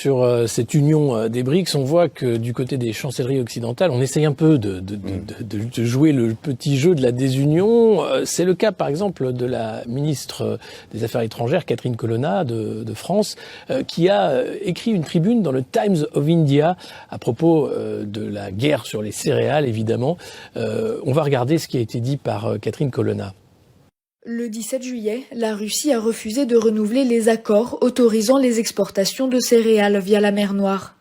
sur cette union des BRICS, on voit que du côté des chancelleries occidentales, on essaye un peu de jouer le petit jeu de la désunion. C'est le cas, par exemple, de la ministre des Affaires étrangères, Catherine Colonna, de France, qui a écrit une tribune dans le Times of India à propos de la guerre sur les céréales, évidemment. On va regarder ce qui a été dit par Catherine Colonna. Le 17 juillet, la Russie a refusé de renouveler les accords autorisant les exportations de céréales via la mer Noire.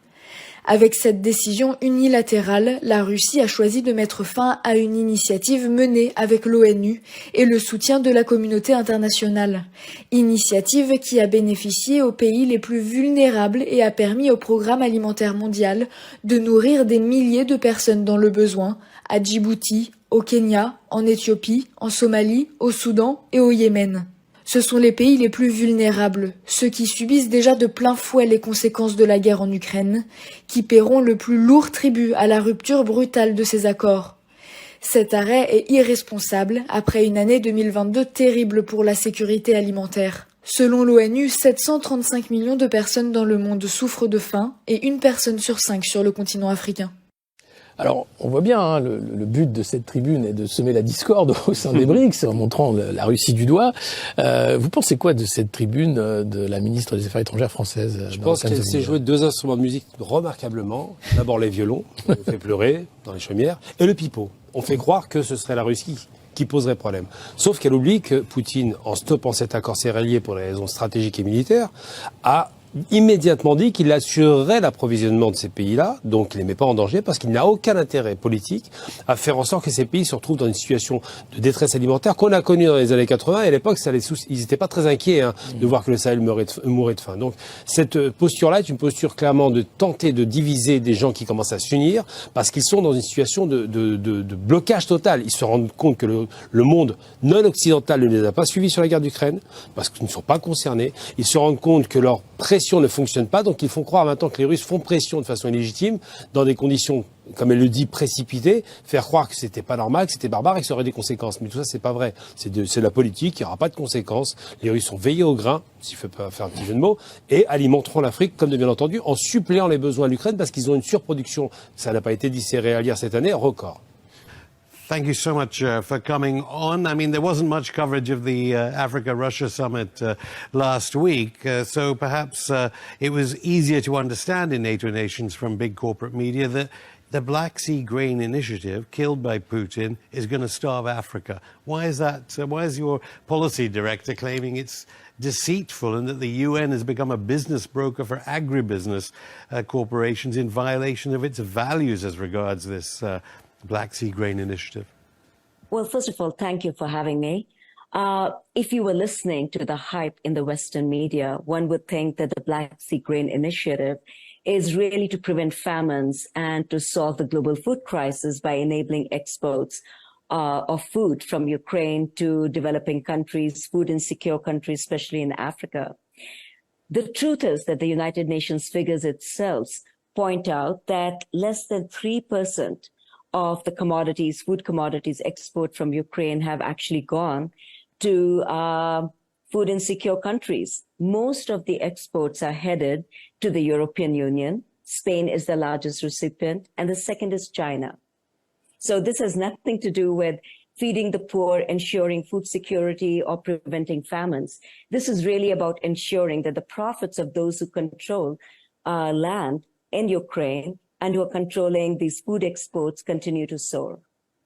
Avec cette décision unilatérale, la Russie a choisi de mettre fin à une initiative menée avec l'ONU et le soutien de la communauté internationale. Initiative qui a bénéficié aux pays les plus vulnérables et a permis au Programme alimentaire mondial de nourrir des milliers de personnes dans le besoin, à Djibouti, au Kenya, en Éthiopie, en Somalie, au Soudan et au Yémen. Ce sont les pays les plus vulnérables, ceux qui subissent déjà de plein fouet les conséquences de la guerre en Ukraine, qui paieront le plus lourd tribut à la rupture brutale de ces accords. Cet arrêt est irresponsable après une année 2022 terrible pour la sécurité alimentaire. Selon l'ONU, 735 millions de personnes dans le monde souffrent de faim et 1 personne sur 5 sur le continent africain. Alors, on voit bien, hein, le but de cette tribune est de semer la discorde au sein des BRICS, en montrant la Russie du doigt. Vous pensez quoi de cette tribune de la ministre des Affaires étrangères française? Je pense qu'elle sait jouer 2 instruments de musique remarquablement. D'abord les violons, on fait pleurer dans les chaumières, et le pipeau. On fait croire que ce serait la Russie qui poserait problème. Sauf qu'elle oublie que Poutine, en stoppant cet accord céréalier pour des raisons stratégiques et militaires, a immédiatement dit qu'il assurerait l'approvisionnement de ces pays-là, donc il ne les met pas en danger, parce qu'il n'a aucun intérêt politique à faire en sorte que ces pays se retrouvent dans une situation de détresse alimentaire qu'on a connue dans les années 80, et à l'époque, ils n'étaient pas très inquiets de voir que le Sahel mourait de faim. Donc cette posture-là est une posture clairement de tenter de diviser des gens qui commencent à s'unir, parce qu'ils sont dans une situation de blocage total. Ils se rendent compte que le monde non occidental ne les a pas suivis sur la guerre d'Ukraine, parce qu'ils ne sont pas concernés. Ils se rendent compte que leur pression ne fonctionne pas, donc ils font croire maintenant que les Russes font pression de façon illégitime, dans des conditions, comme elle le dit, précipitées, faire croire que c'était pas normal, que c'était barbare et que ça aurait des conséquences. Mais tout ça, c'est pas vrai. C'est de la politique, il n'y aura pas de conséquences. Les Russes sont veillés au grain, s'il faut pas faire un petit jeu de mots, et alimenteront l'Afrique, comme de bien entendu, en suppléant les besoins de l'Ukraine, parce qu'ils ont une surproduction, ça n'a pas été dit céréalière cette année, record. Thank you so much for coming on. I mean, there wasn't much coverage of the Africa-Russia summit last week, so perhaps it was easier to understand in NATO nations from big corporate media that the Black Sea Grain Initiative, killed by Putin, is going to starve Africa. Why is that? Why is your policy director claiming it's deceitful and that the UN has become a business broker for agribusiness corporations in violation of its values as regards this Black Sea Grain Initiative? Well, first of all, thank you for having me. If you were listening to the hype in the Western media, one would think that the Black Sea Grain Initiative is really to prevent famines and to solve the global food crisis by enabling exports of food from Ukraine to developing countries, food insecure countries, especially in Africa. The truth is that the United Nations figures itself point out that less than 3% of the commodities, food commodities export from Ukraine have actually gone to food insecure countries. Most of the exports are headed to the European Union. Spain is the largest recipient, and the second is China. So this has nothing to do with feeding the poor, ensuring food security, or preventing famines. This is really about ensuring that the profits of those who control land in Ukraine and who are controlling these food exports continue to soar.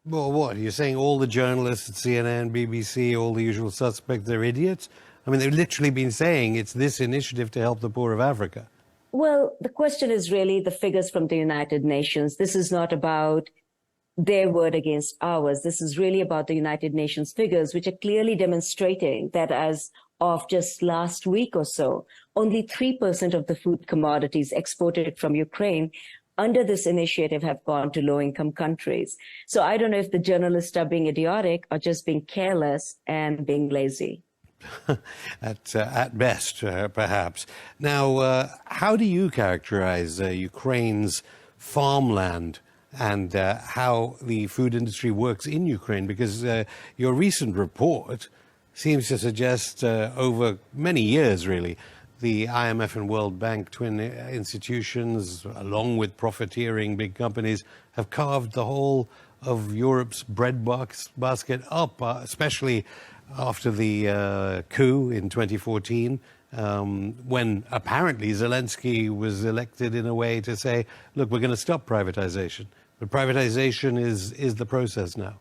Well, what? You're saying all the journalists at CNN, BBC, all the usual suspects, they're idiots? I mean, they've literally been saying it's this initiative to help the poor of Africa. Well, the question is really the figures from the United Nations. This is not about their word against ours. This is really about the United Nations figures, which are clearly demonstrating that as of just last week or so, only 3% of the food commodities exported from Ukraine under this initiative have gone to low-income countries. So I don't know if the journalists are being idiotic or just being careless and being lazy. At best, perhaps. Now, how do you characterize Ukraine's farmland and how the food industry works in Ukraine? Because your recent report seems to suggest over many years, really, the IMF and World Bank, twin institutions, along with profiteering big companies, have carved the whole of Europe's breadbasket up, especially after the coup in 2014, when apparently Zelensky was elected in a way to say, look, we're going to stop privatization. But privatization is the process now.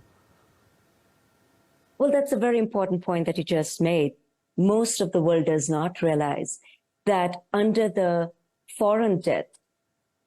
Well, that's a very important point that you just made. Most of the world does not realize that under the foreign debt,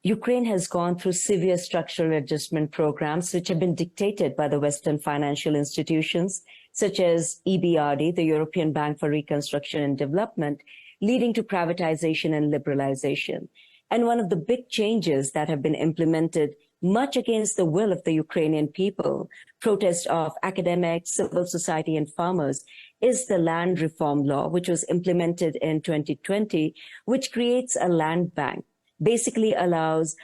Ukraine has gone through severe structural adjustment programs, which have been dictated by the Western financial institutions, such as EBRD, the European Bank for Reconstruction and Development, leading to privatization and liberalization. And one of the big changes that have been implemented, much against the will of the Ukrainian people, protest of academics, civil society, and farmers, is the land reform law, which was implemented in 2020, which creates a land bank, basically allows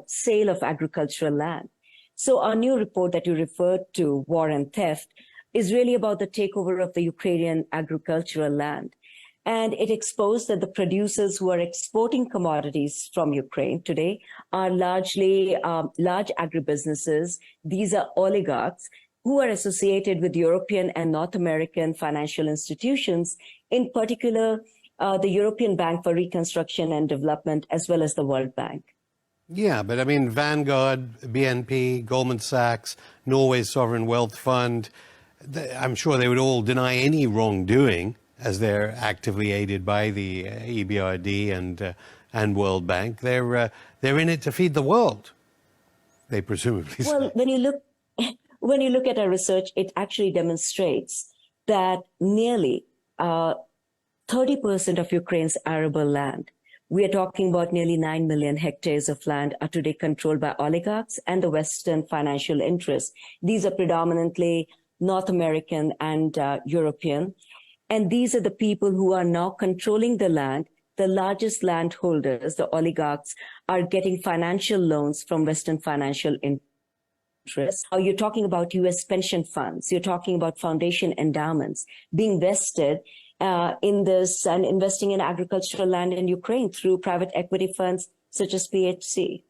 sale of agricultural land. So our new report that you referred to, War and Theft, is really about the takeover of the Ukrainian agricultural land. And it exposed that the producers who are exporting commodities from Ukraine today are largely large agribusinesses. These are oligarchs who are associated with European and North American financial institutions, in particular, the European Bank for Reconstruction and Development, as well as the World Bank. Yeah, but I mean, Vanguard, BNP, Goldman Sachs, Norway's Sovereign Wealth Fund, I'm sure they would all deny any wrongdoing, as they're actively aided by the EBRD and World Bank. They're in it to feed the world, they presumably say. Well, when you look at our research, it actually demonstrates that nearly 30% of Ukraine's arable land, we are talking about nearly 9 million hectares of land, are today controlled by oligarchs and the Western financial interests. These are predominantly North American and European. And these are the people who are now controlling the land. The largest landholders, the oligarchs, are getting financial loans from Western financial interests. You're talking about U.S. pension funds. You're talking about foundation endowments being vested in this and investing in agricultural land in Ukraine through private equity funds such as PHC.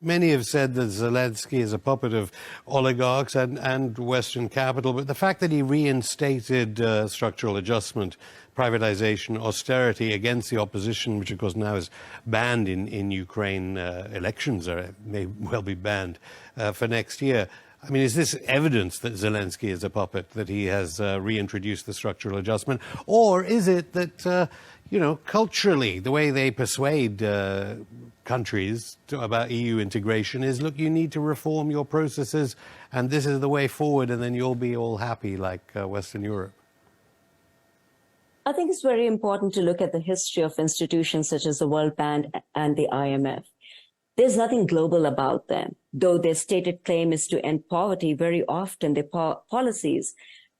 Many have said that Zelensky is a puppet of oligarchs and Western capital, but the fact that he reinstated structural adjustment, privatization, austerity against the opposition, which of course now is banned in Ukraine, elections may well be banned for next year. I mean, is this evidence that Zelensky is a puppet, that he has reintroduced the structural adjustment? Or is it that, culturally, the way they persuade countries about EU integration is, look, you need to reform your processes, and this is the way forward, and then you'll be all happy like Western Europe? I think it's very important to look at the history of institutions such as the World Bank and the IMF. There's nothing global about them. Though their stated claim is to end poverty, very often their policies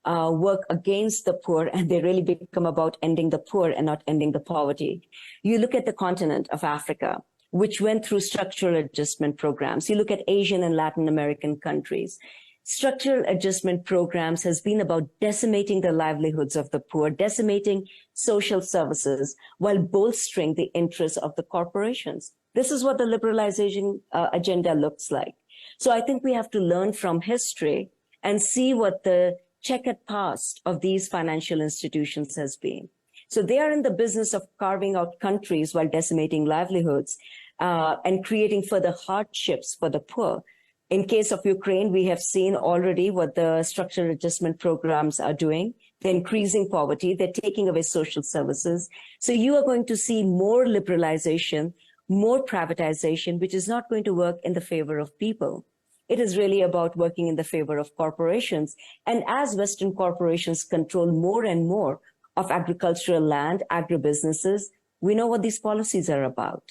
work against the poor, and they really become about ending the poor and not ending the poverty. You look at the continent of Africa, which went through structural adjustment programs. You look at Asian and Latin American countries. Structural adjustment programs has been about decimating the livelihoods of the poor, decimating social services, while bolstering the interests of the corporations. This is what the liberalization agenda looks like. So I think we have to learn from history and see what the checkered past of these financial institutions has been. So they are in the business of carving out countries while decimating livelihoods and creating further hardships for the poor. In case of Ukraine, we have seen already what the structural adjustment programs are doing. They're increasing poverty. They're taking away social services. So you are going to see more liberalization, more privatization, which is not going to work in the favor of people. It is really about working in the favor of corporations. And as Western corporations control more and more of agricultural land, agribusinesses, we know what these policies are about.